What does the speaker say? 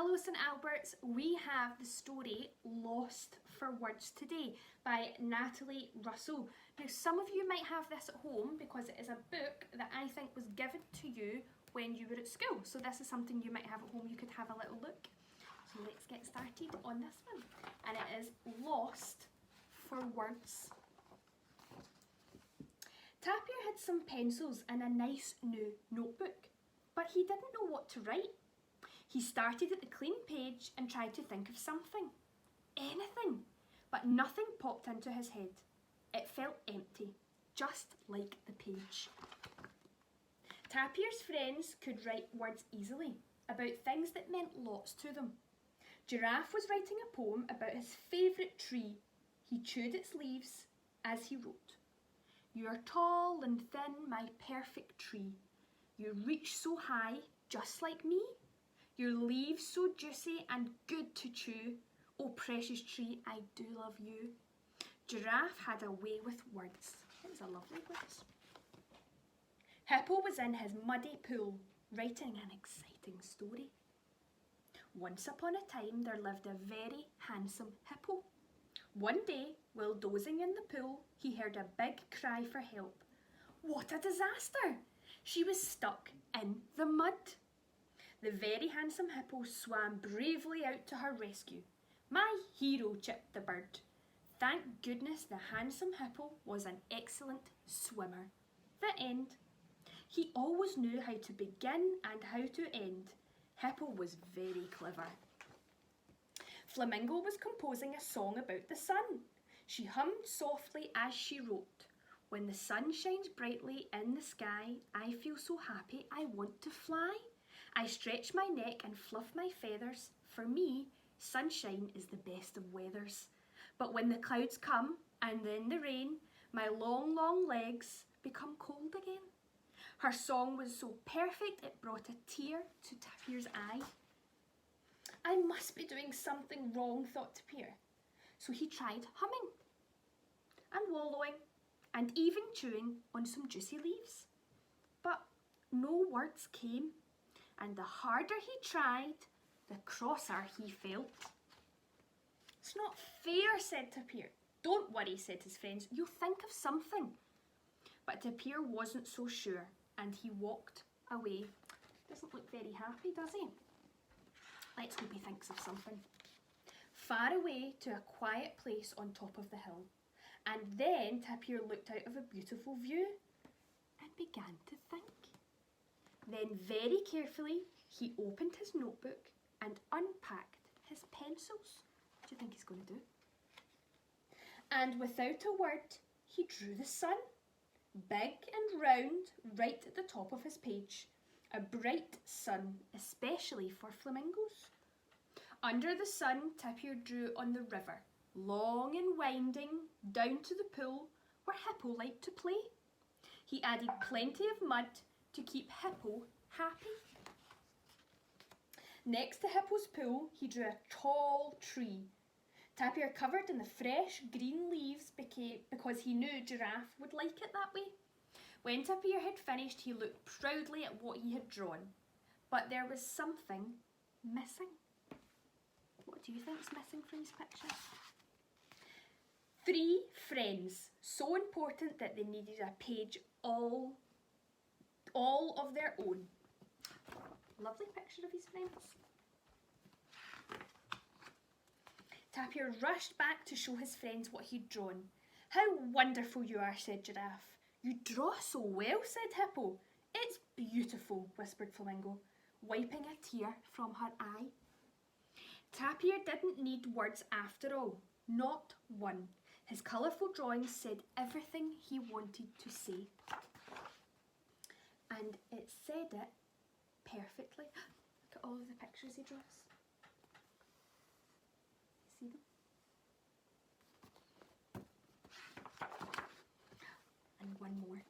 Hello St Alberts, we have the story Lost for Words today by Natalie Russell. Now some of you might have this at home because it is a book that I think was given to you when you were at school. So this is something you might have at home, you could have a little look. So let's get started on this one. And it is Lost for Words. Tapir had some pencils and a nice new notebook, but he didn't know what to write. He started at the clean page and tried to think of something. Anything. But nothing popped into his head. It felt empty, just like the page. Tapir's friends could write words easily about things that meant lots to them. Giraffe was writing a poem about his favourite tree. He chewed its leaves as he wrote. You are tall and thin, my perfect tree. You reach so high, just like me. Your leaves so juicy and good to chew. Oh, precious tree, I do love you. Giraffe had a way with words. It was a lovely words. Hippo was in his muddy pool, writing an exciting story. Once upon a time, there lived a very handsome hippo. One day, while dozing in the pool, he heard a big cry for help. What a disaster! She was stuck in the mud. The very handsome hippo swam bravely out to her rescue. My hero, chipped the bird. Thank goodness the handsome hippo was an excellent swimmer. The end. He always knew how to begin and how to end. Hippo was very clever. Flamingo was composing a song about the sun. She hummed softly as she wrote. When the sun shines brightly in the sky, I feel so happy I want to fly. I stretch my neck and fluff my feathers. For me, sunshine is the best of weathers. But when the clouds come and then the rain, my long, long legs become cold again. Her song was so perfect it brought a tear to Tapir's eye. I must be doing something wrong, thought Tapir. So he tried humming and wallowing and even chewing on some juicy leaves. But no words came. And the harder he tried, the crosser he felt. It's not fair, said Tapir. Don't worry, said his friends. You'll think of something. But Tapir wasn't so sure, and he walked away. Doesn't look very happy, does he? Let's hope he thinks of something. Far away to a quiet place on top of the hill. And then Tapir looked out of a beautiful view and began to think. Then very carefully he opened his notebook and unpacked his pencils. What do you think he's going to do? And without a word he drew the sun, big and round, right at the top of his page. A bright sun, especially for flamingos. Under the sun, Tapir drew on the river, long and winding, down to the pool where Hippo liked to play. He added plenty of mud to keep Hippo happy. Next to Hippo's pool, he drew a tall tree. Tapir covered in the fresh green leaves because he knew Giraffe would like it that way. When Tapir had finished, he looked proudly at what he had drawn. But there was something missing. What do you think is missing from this picture? 3 friends, so important that they needed a page all of their own. Lovely picture of his friends. Tapir rushed back to show his friends what he'd drawn. How wonderful you are, said Giraffe. You draw so well, said Hippo. It's beautiful, whispered Flamingo, wiping a tear from her eye. Tapir didn't need words after all, not one. His colourful drawings said everything he wanted to say. And it said it perfectly. Look at all of the pictures he draws. See them? And one more.